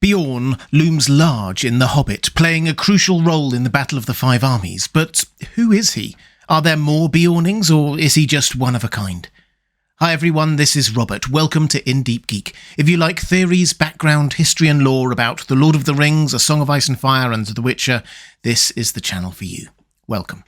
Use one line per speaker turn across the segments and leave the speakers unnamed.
Beorn looms large in The Hobbit, playing a crucial role in the Battle of the Five Armies. But who is he? Are there more Beornings, or is he just one of a kind? Hi everyone, this is Robert. Welcome to Deep Geek. If you like theories, background, history and lore about The Lord of the Rings, A Song of Ice and Fire and The Witcher, this is the channel for you. Welcome.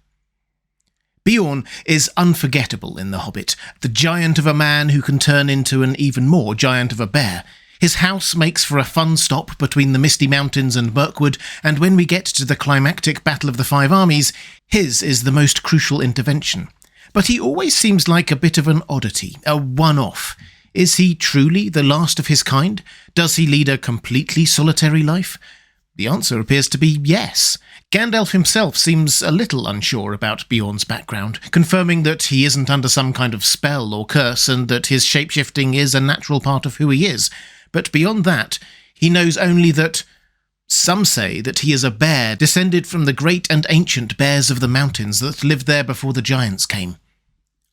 Beorn is unforgettable in The Hobbit, the giant of a man who can turn into an even more giant of a bear. His house makes for a fun stop between the Misty Mountains and Mirkwood, and when we get to the climactic Battle of the Five Armies, his is the most crucial intervention. But he always seems like a bit of an oddity, a one-off. Is he truly the last of his kind? Does he lead a completely solitary life? The answer appears to be yes. Gandalf himself seems a little unsure about Beorn's background, confirming that he isn't under some kind of spell or curse and that his shapeshifting is a natural part of who he is. But beyond that, he knows only that some say that he is a bear descended from the great and ancient bears of the mountains that lived there before the giants came.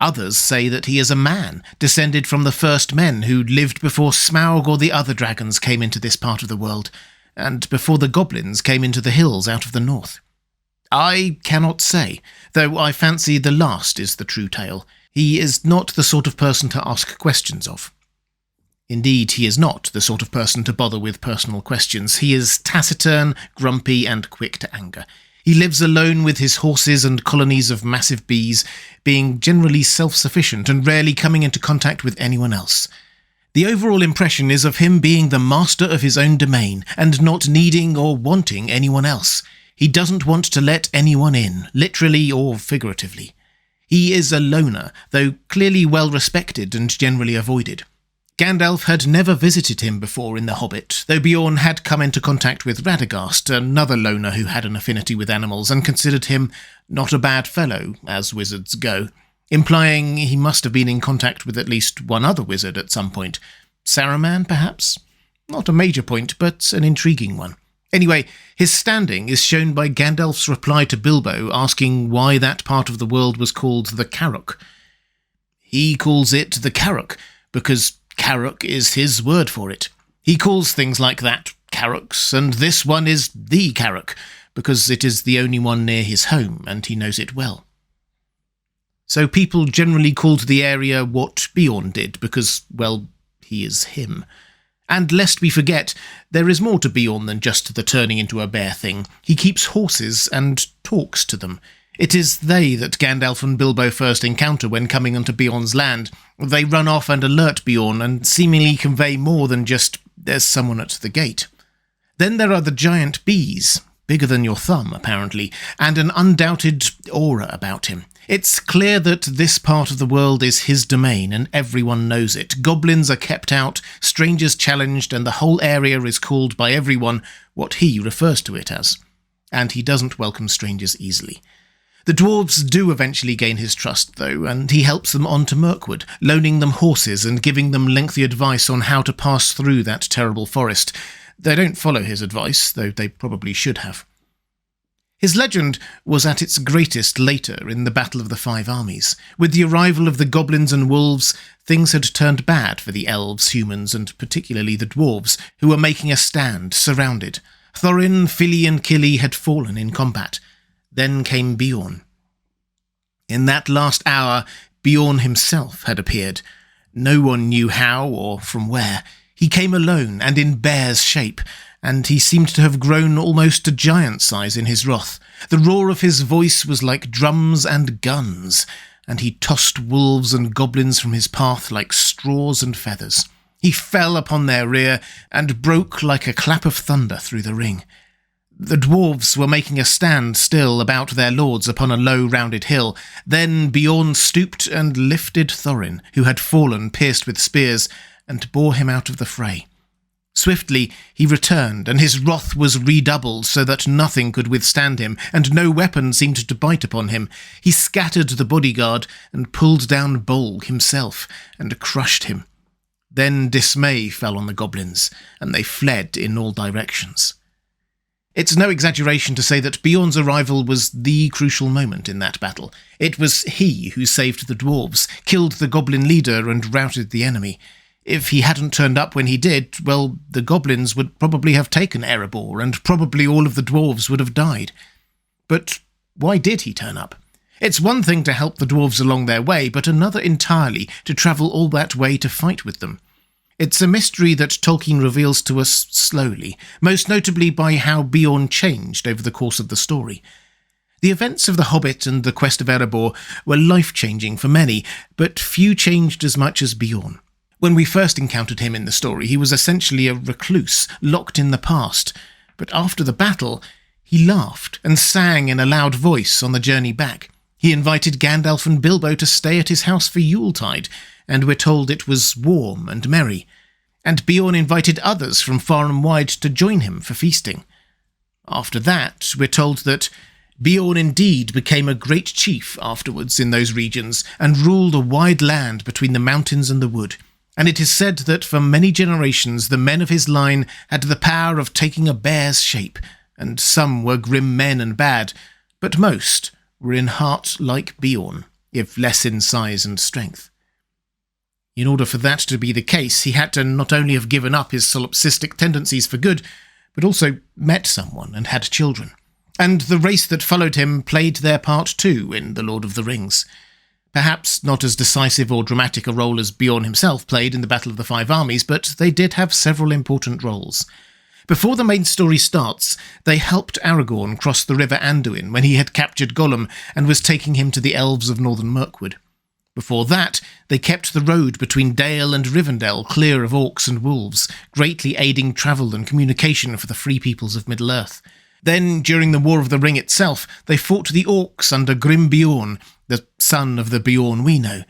Others say that he is a man descended from the first men who lived before Smaug or the other dragons came into this part of the world, and before the goblins came into the hills out of the north. I cannot say, though I fancy the last is the true tale. He is not the sort of person to ask questions of. Indeed, he is not the sort of person to bother with personal questions. He is taciturn, grumpy, and quick to anger. He lives alone with his horses and colonies of massive bees, being generally self-sufficient and rarely coming into contact with anyone else. The overall impression is of him being the master of his own domain and not needing or wanting anyone else. He doesn't want to let anyone in, literally or figuratively. He is a loner, though clearly well respected and generally avoided. Gandalf had never visited him before in The Hobbit, though Beorn had come into contact with Radagast, another loner who had an affinity with animals, and considered him not a bad fellow, as wizards go, implying he must have been in contact with at least one other wizard at some point. Saruman, perhaps? Not a major point, but an intriguing one. Anyway, his standing is shown by Gandalf's reply to Bilbo asking why that part of the world was called the Carrock. He calls it the Carrock because Carrock is his word for it. He calls things like that Carrocks, and this one is the Carrock, because it is the only one near his home, and he knows it well. So people generally called the area what Beorn did, because, well, he is him. And lest we forget, there is more to Beorn than just the turning into a bear thing. He keeps horses and talks to them. It is they that Gandalf and Bilbo first encounter when coming onto Beorn's land. They run off and alert Beorn and seemingly convey more than just, there's someone at the gate. Then there are the giant bees, bigger than your thumb apparently, and an undoubted aura about him. It's clear that this part of the world is his domain and everyone knows it. Goblins are kept out, strangers challenged, and the whole area is called by everyone what he refers to it as. And he doesn't welcome strangers easily. The dwarves do eventually gain his trust, though, and he helps them on to Mirkwood, loaning them horses and giving them lengthy advice on how to pass through that terrible forest. They don't follow his advice, though they probably should have. His legend was at its greatest later in the Battle of the Five Armies. With the arrival of the goblins and wolves, things had turned bad for the elves, humans, and particularly the dwarves, who were making a stand, surrounded. Thorin, Fili and Kili had fallen in combat. Then came Beorn. In that last hour, Beorn himself had appeared. No one knew how or from where. He came alone and in bear's shape, and he seemed to have grown almost to giant size in his wrath. The roar of his voice was like drums and guns, and he tossed wolves and goblins from his path like straws and feathers. He fell upon their rear and broke like a clap of thunder through the ring. The dwarves were making a stand still about their lords upon a low rounded hill. Then Beorn stooped and lifted Thorin, who had fallen pierced with spears, and bore him out of the fray. Swiftly he returned, and his wrath was redoubled so that nothing could withstand him, and no weapon seemed to bite upon him. He scattered the bodyguard and pulled down Bolg himself, and crushed him. Then dismay fell on the goblins, and they fled in all directions. It's no exaggeration to say that Beorn's arrival was the crucial moment in that battle. It was he who saved the dwarves, killed the goblin leader and routed the enemy. If he hadn't turned up when he did, well, the goblins would probably have taken Erebor, and probably all of the dwarves would have died. But why did he turn up? It's one thing to help the dwarves along their way, but another entirely to travel all that way to fight with them. It's a mystery that Tolkien reveals to us slowly, most notably by how Beorn changed over the course of the story. The events of The Hobbit and the Quest of Erebor were life-changing for many, but few changed as much as Beorn. When we first encountered him in the story, he was essentially a recluse, locked in the past, but after the battle, he laughed and sang in a loud voice on the journey back. He invited Gandalf and Bilbo to stay at his house for Yuletide, and we're told it was warm and merry. And Beorn invited others from far and wide to join him for feasting. After that, we're told that Beorn indeed became a great chief afterwards in those regions, and ruled a wide land between the mountains and the wood. And it is said that for many generations the men of his line had the power of taking a bear's shape, and some were grim men and bad, but most were in heart like Beorn, if less in size and strength. In order for that to be the case, he had to not only have given up his solipsistic tendencies for good, but also met someone and had children. And the race that followed him played their part too in The Lord of the Rings. Perhaps not as decisive or dramatic a role as Beorn himself played in the Battle of the Five Armies, but they did have several important roles. Before the main story starts, they helped Aragorn cross the river Anduin when he had captured Gollum and was taking him to the elves of Northern Mirkwood. Before that, they kept the road between Dale and Rivendell clear of orcs and wolves, greatly aiding travel and communication for the free peoples of Middle-earth. Then, during the War of the Ring itself, they fought the orcs under Grim Beorn, the son of the Beorn we know.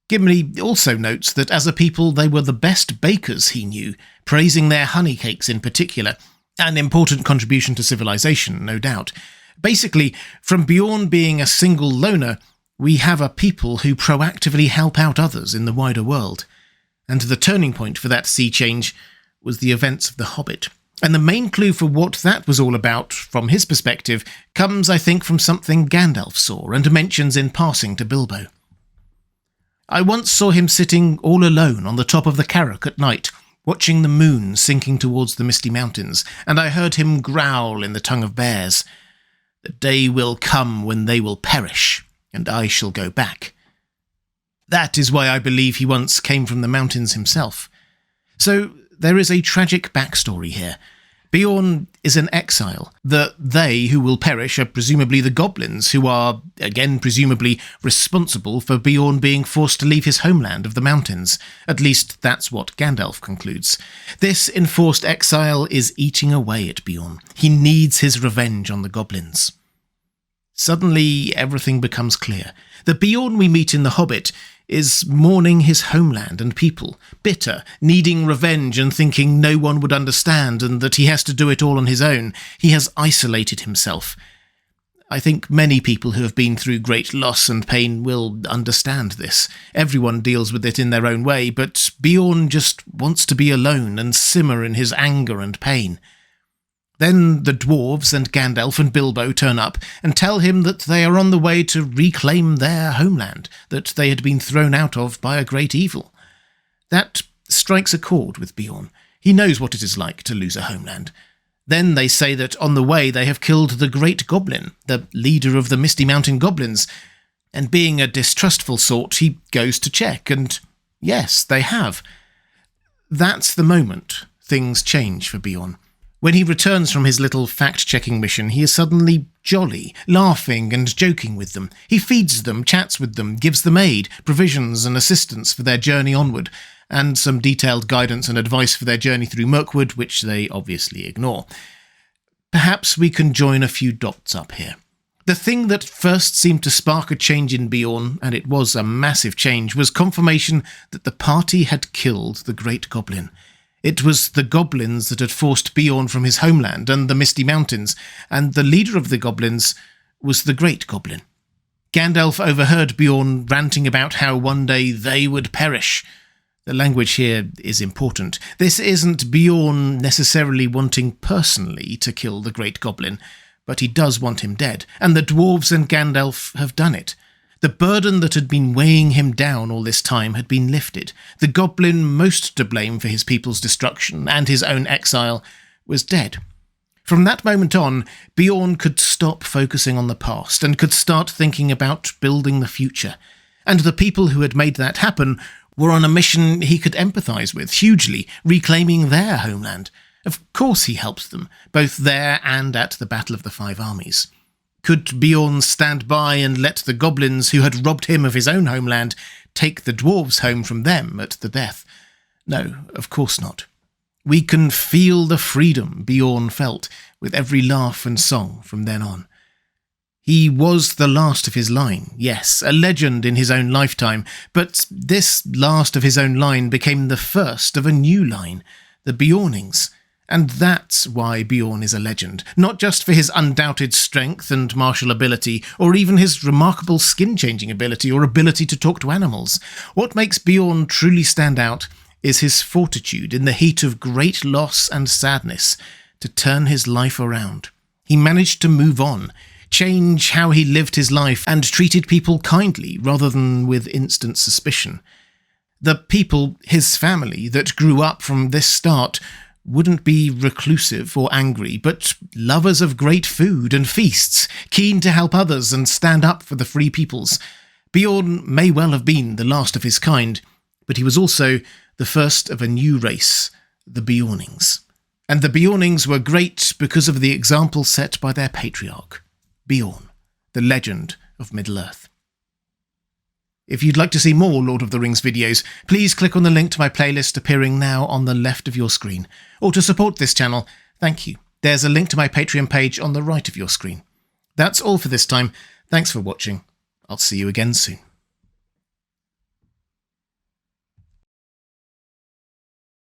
Gimli also notes that as a people they were the best bakers he knew, praising their honey cakes in particular, an important contribution to civilization, no doubt. Basically, from Beorn being a single loner, we have a people who proactively help out others in the wider world. And the turning point for that sea change was the events of The Hobbit. And the main clue for what that was all about, from his perspective, comes, I think, from something Gandalf saw and mentions in passing to Bilbo. I once saw him sitting all alone on the top of the Carrock at night, watching the moon sinking towards the misty mountains, and I heard him growl in the tongue of bears, "The day will come when they will perish, and I shall go back." That is why I believe he once came from the mountains himself. So there is a tragic backstory here. Beorn is an exile. The they who will perish are presumably the goblins, who are, again presumably, responsible for Beorn being forced to leave his homeland of the mountains. At least that's what Gandalf concludes. This enforced exile is eating away at Beorn. He needs his revenge on the goblins. Suddenly, everything becomes clear. The Beorn we meet in The Hobbit is mourning his homeland and people, bitter, needing revenge and thinking no one would understand and that he has to do it all on his own. He has isolated himself. I think many people who have been through great loss and pain will understand this. Everyone deals with it in their own way, but Beorn just wants to be alone and simmer in his anger and pain. Then the dwarves and Gandalf and Bilbo turn up and tell him that they are on the way to reclaim their homeland, that they had been thrown out of by a great evil. That strikes a chord with Beorn. He knows what it is like to lose a homeland. Then they say that on the way they have killed the Great Goblin, the leader of the Misty Mountain Goblins, and being a distrustful sort, he goes to check, and yes, they have. That's the moment things change for Beorn. When he returns from his little fact-checking mission, he is suddenly jolly, laughing and joking with them. He feeds them, chats with them, gives them aid, provisions and assistance for their journey onward, and some detailed guidance and advice for their journey through Mirkwood, which they obviously ignore. Perhaps we can join a few dots up here. The thing that first seemed to spark a change in Beorn, and it was a massive change, was confirmation that the party had killed the Great Goblin. It was the goblins that had forced Beorn from his homeland and the Misty Mountains, and the leader of the goblins was the Great Goblin. Gandalf overheard Beorn ranting about how one day they would perish. The language here is important. This isn't Beorn necessarily wanting personally to kill the Great Goblin, but he does want him dead, and the dwarves and Gandalf have done it. The burden that had been weighing him down all this time had been lifted. The goblin most to blame for his people's destruction and his own exile was dead. From that moment on, Beorn could stop focusing on the past and could start thinking about building the future. And the people who had made that happen were on a mission he could empathise with hugely, reclaiming their homeland. Of course he helped them, both there and at the Battle of the Five Armies. Could Beorn stand by and let the goblins who had robbed him of his own homeland take the dwarves home from them at the death? No, of course not. We can feel the freedom Beorn felt with every laugh and song from then on. He was the last of his line, yes, a legend in his own lifetime, but this last of his own line became the first of a new line, the Beornings. And that's why Beorn is a legend, not just for his undoubted strength and martial ability, or even his remarkable skin-changing ability or ability to talk to animals. What makes Beorn truly stand out is his fortitude in the heat of great loss and sadness to turn his life around. He managed to move on, change how he lived his life, and treated people kindly rather than with instant suspicion. The people, his family, that grew up from this start wouldn't be reclusive or angry, but lovers of great food and feasts, keen to help others and stand up for the free peoples. Beorn may well have been the last of his kind, but he was also the first of a new race, the Beornings. And the Beornings were great because of the example set by their patriarch, Beorn, the legend of Middle-earth. If you'd like to see more Lord of the Rings videos, please click on the link to my playlist appearing now on the left of your screen. Or to support this channel, thank you. There's a link to my Patreon page on the right of your screen. That's all for this time. Thanks for watching. I'll see you again soon.